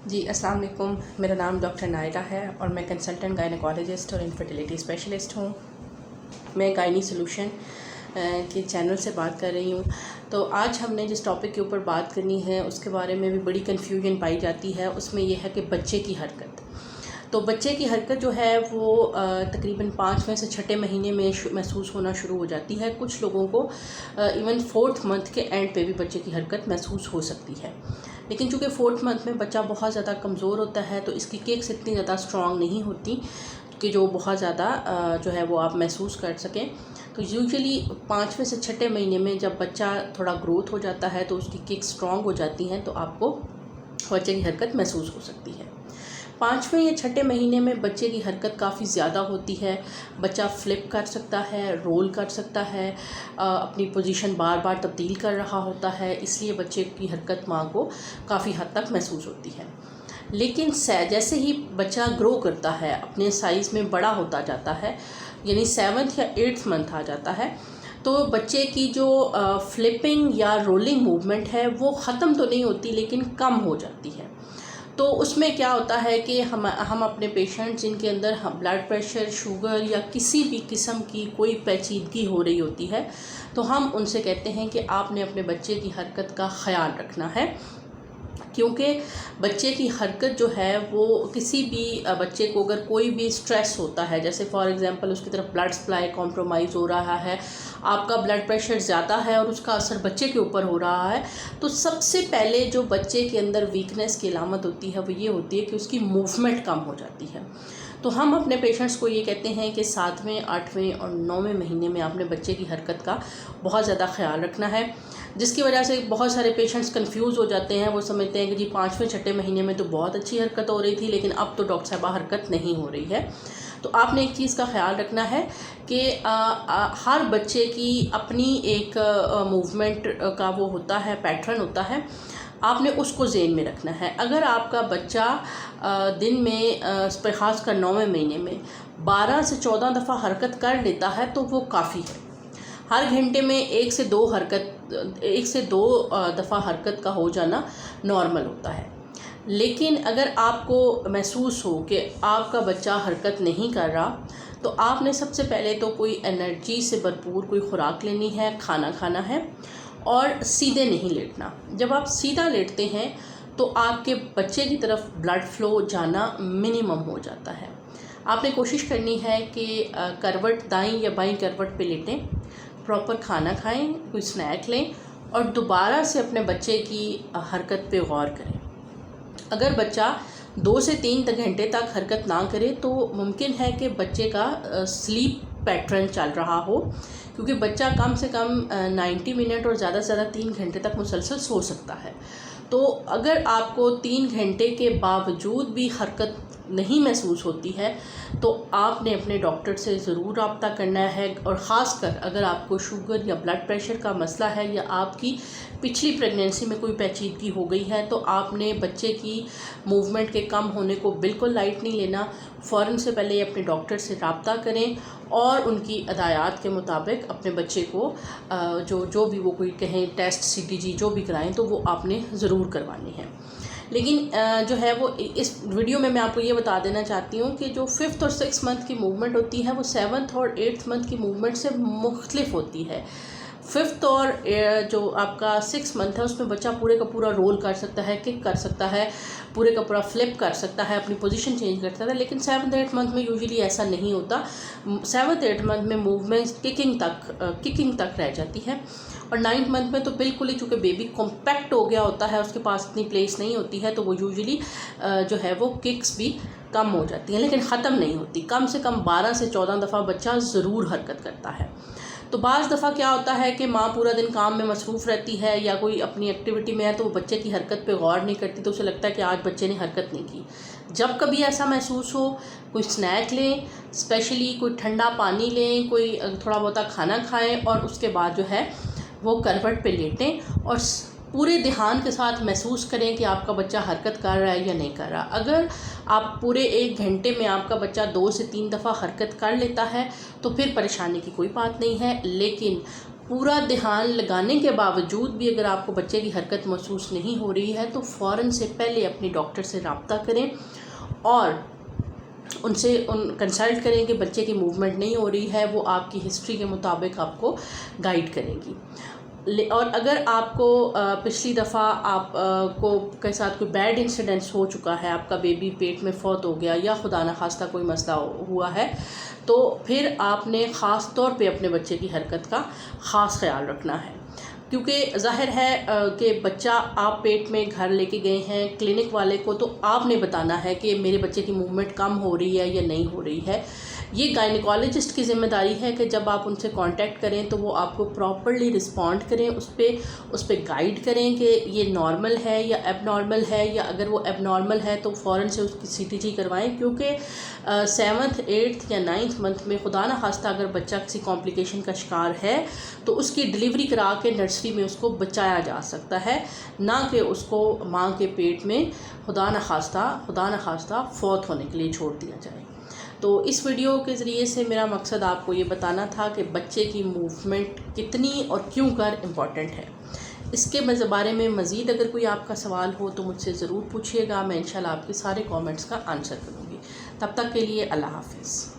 جی السلام علیکم، میرا نام ڈاکٹر نائرہ ہے اور میں کنسلٹنٹ گائنیکالوجسٹ اور انفرٹیلیٹی اسپیشلسٹ ہوں۔ میں گائنی سلوشن کے چینل سے بات کر رہی ہوں۔ تو آج ہم نے جس ٹاپک کے اوپر بات کرنی ہے اس کے بارے میں بھی بڑی کنفیوژن پائی جاتی ہے۔ اس میں یہ ہے کہ بچے کی حرکت۔ تو بچے کی حرکت جو ہے وہ تقریباً 5ویں سے 6ٹھے مہینے میں محسوس ہونا شروع ہو جاتی ہے۔ کچھ لوگوں کو ایون 4تھ منتھ کے اینڈ پہ بھی بچے کی حرکت محسوس ہو سکتی ہے، لیکن چونکہ 4تھ منتھ میں بچہ بہت زیادہ کمزور ہوتا ہے تو اس کی کیکس اتنی زیادہ اسٹرانگ نہیں ہوتی کہ جو بہت زیادہ جو ہے وہ آپ محسوس کر سکیں۔ تو یوزلی 5ویں سے 6ٹھے مہینے میں جب بچہ تھوڑا گروتھ ہو جاتا ہے تو اس کی کیکس اسٹرانگ ہو جاتی ہیں، تو آپ کو بچے کی حرکت محسوس ہو سکتی ہے۔ 5ویں یا 6ٹھے مہینے میں بچے کی حرکت کافی زیادہ ہوتی ہے۔ بچہ فلپ کر سکتا ہے، رول کر سکتا ہے، اپنی پوزیشن بار بار تبدیل کر رہا ہوتا ہے، اس لیے بچے کی حرکت ماں کو کافی حد تک محسوس ہوتی ہے۔ لیکن جیسے ہی بچہ گرو کرتا ہے، اپنے سائز میں بڑا ہوتا جاتا ہے، یعنی 7ویں یا 8ویں منتھ آ جاتا ہے، تو بچے کی جو فلپنگ یا رولنگ موومنٹ ہے وہ ختم تو نہیں ہوتی لیکن کم ہو جاتی ہے۔ تو اس میں کیا ہوتا ہے کہ ہم اپنے پیشنٹ جن کے اندر بلڈ پریشر، شوگر یا کسی بھی قسم کی کوئی پیچیدگی ہو رہی ہوتی ہے تو ہم ان سے کہتے ہیں کہ آپ نے اپنے بچے کی حرکت کا خیال رکھنا ہے، کیونکہ بچے کی حرکت جو ہے وہ کسی بھی بچے کو اگر کوئی بھی سٹریس ہوتا ہے، جیسے فار ایگزامپل اس کی طرف بلڈ سپلائی کمپرومائز ہو رہا ہے، آپ کا بلڈ پریشر زیادہ ہے اور اس کا اثر بچے کے اوپر ہو رہا ہے، تو سب سے پہلے جو بچے کے اندر ویکنس کی علامت ہوتی ہے وہ یہ ہوتی ہے کہ اس کی موومنٹ کم ہو جاتی ہے۔ تو ہم اپنے پیشنٹس کو یہ کہتے ہیں کہ 7ویں، 8ویں اور 9ویں مہینے میں آپ نے بچے کی حرکت کا بہت زیادہ خیال رکھنا ہے، جس کی وجہ سے بہت سارے پیشنٹس کنفیوز ہو جاتے ہیں۔ وہ سمجھتے ہیں کہ جی 5ویں 6ٹھے مہینے میں تو بہت اچھی حرکت ہو رہی تھی لیکن اب تو ڈاکٹر صاحبہ حرکت نہیں ہو رہی ہے۔ تو آپ نے ایک چیز کا خیال رکھنا ہے کہ ہر بچے کی اپنی ایک موومنٹ کا وہ ہوتا ہے، پیٹرن ہوتا ہے، آپ نے اس کو ذہن میں رکھنا ہے۔ اگر آپ کا بچہ دن میں خاص کر 9ویں مہینے میں 12 سے 14 دفعہ حرکت کر لیتا ہے تو وہ کافی ہے۔ ہر گھنٹے میں 1 سے 2 دفعہ حرکت کا ہو جانا نارمل ہوتا ہے۔ لیکن اگر آپ کو محسوس ہو کہ آپ کا بچہ حرکت نہیں کر رہا تو آپ نے سب سے پہلے تو کوئی انرجی سے بھرپور کوئی خوراک لینی ہے، کھانا کھانا ہے اور سیدھے نہیں لیٹنا۔ جب آپ سیدھا لیٹتے ہیں تو آپ کے بچے کی طرف بلڈ فلو جانا منیمم ہو جاتا ہے۔ آپ نے کوشش کرنی ہے کہ کروٹ دائیں یا بائیں کروٹ پہ لیٹیں، پراپر کھانا کھائیں، کوئی سنیک لیں اور دوبارہ سے اپنے بچے کی حرکت پہ غور کریں۔ اگر بچہ 2 سے 3 گھنٹے تک حرکت نہ کرے تو ممکن ہے کہ بچے کا سلیپ پیٹرن چل رہا ہو، کیونکہ بچہ کم سے کم 90 منٹ اور زیادہ سے زیادہ 3 گھنٹے تک مسلسل سو سکتا ہے۔ تو اگر آپ کو 3 گھنٹے کے باوجود بھی حرکت نہیں محسوس ہوتی ہے تو آپ نے اپنے ڈاکٹر سے ضرور رابطہ کرنا ہے، اور خاص کر اگر آپ کو شوگر یا بلڈ پریشر کا مسئلہ ہے یا آپ کی پچھلی پریگنینسی میں کوئی پیچیدگی ہو گئی ہے تو آپ نے بچے کی موومنٹ کے کم ہونے کو بالکل لائٹ نہیں لینا۔ فوراً سے پہلے اپنے ڈاکٹر سے رابطہ کریں اور ان کی ہدایات کے مطابق اپنے بچے کو جو بھی وہ کوئی کہیں ٹیسٹ CTG جو بھی کرائیں تو وہ آپ نے ضرور کروانی ہے۔ لیکن جو ہے وہ اس ویڈیو میں آپ کو یہ بتا دینا چاہتی ہوں کہ جو 5th اور 6th منتھ کی موومنٹ ہوتی ہے وہ 7th اور 8th منتھ کی موومنٹ سے مختلف ہوتی ہے۔ 5th اور جو آپ کا 6th منتھ ہے اس میں بچہ پورے کا پورا رول کر سکتا ہے، کک کر سکتا ہے، پورے کا پورا فلپ کر سکتا ہے، اپنی پوزیشن چینج کر سکتا ہے، لیکن 7th 8th منتھ میں یوزلی ایسا نہیں ہوتا۔ 7th 8th منتھ میں موومنٹ ککنگ تک رہ جاتی ہے، اور 9th منتھ میں تو بالکل ہی چونکہ بیبی کمپیکٹ ہو گیا ہوتا ہے، اس کے پاس اتنی پلیس نہیں ہوتی ہے، تو وہ یوزلی جو ہے وہ ککس بھی کم ہو جاتی ہیں لیکن ختم نہیں ہوتی۔ کم سے کم 12 سے 14 دفعہ بچہ ضرور حرکت کرتا ہے۔ تو بعض دفعہ کیا ہوتا ہے کہ ماں پورا دن کام میں مصروف رہتی ہے یا کوئی اپنی ایکٹیویٹی میں ہے تو وہ بچے کی حرکت پہ غور نہیں کرتی، تو اسے لگتا ہے کہ آج بچے نے حرکت نہیں کی۔ جب کبھی ایسا محسوس ہو، کوئی سنیک لیں، اسپیشلی کوئی ٹھنڈا پانی لیں، کوئی تھوڑا بہت کھانا کھائیں اور اس کے بعد جو ہے وہ کروٹ پہ لیٹیں اور پورے دھیان کے ساتھ محسوس کریں کہ آپ کا بچہ حرکت کر رہا ہے یا نہیں کر رہا۔ اگر آپ پورے 1 گھنٹے میں آپ کا بچہ 2 سے 3 دفعہ حرکت کر لیتا ہے تو پھر پریشانی کی کوئی بات نہیں ہے، لیکن پورا دھیان لگانے کے باوجود بھی اگر آپ کو بچے کی حرکت محسوس نہیں ہو رہی ہے تو فوراً سے پہلے اپنی ڈاکٹر سے رابطہ کریں اور ان سے کنسلٹ کریں کہ بچے کی موومنٹ نہیں ہو رہی ہے، وہ آپ کی ہسٹری کے مطابق آپ کو گائیڈ کرے گی۔ اور اگر آپ کو پچھلی دفعہ آپ کو کے ساتھ کوئی بیڈ انسیڈنٹس ہو چکا ہے، آپ کا بیبی پیٹ میں فوت ہو گیا یا خدا نخواستہ کوئی مسئلہ ہوا ہے، تو پھر آپ نے خاص طور پہ اپنے بچے کی حرکت کا خاص خیال رکھنا ہے، کیونکہ ظاہر ہے کہ بچہ آپ پیٹ میں گھر لے کے گئے ہیں کلینک والے کو، تو آپ نے بتانا ہے کہ میرے بچے کی موومنٹ کم ہو رہی ہے یا نہیں ہو رہی ہے۔ یہ گائنیکالوجسٹ کی ذمہ داری ہے کہ جب آپ ان سے کانٹیکٹ کریں تو وہ آپ کو پراپرلی رسپونڈ کریں، اس پہ گائیڈ کریں کہ یہ نارمل ہے یا ایب نارمل ہے، یا اگر وہ ایب نارمل ہے تو فوراً سے اس کی CTG کروائیں، کیونکہ 7th 8th یا 9th منتھ میں خدا نخواستہ اگر بچہ کسی کمپلیکیشن کا شکار ہے تو اس کی ڈلیوری کرا کے نرسری میں اس کو بچایا جا سکتا ہے، نہ کہ اس کو ماں کے پیٹ میں خدا نخواستہ فوت ہونے کے لیے چھوڑ دیا جائے۔ تو اس ویڈیو کے ذریعے سے میرا مقصد آپ کو یہ بتانا تھا کہ بچے کی موومنٹ کتنی اور کیوں کر امپورٹنٹ ہے۔ اس کے بارے میں مزید اگر کوئی آپ کا سوال ہو تو مجھ سے ضرور پوچھیے گا، میں انشاءاللہ آپ کے سارے کامنٹس کا آنسر کروں گی۔ تب تک کے لیے اللہ حافظ۔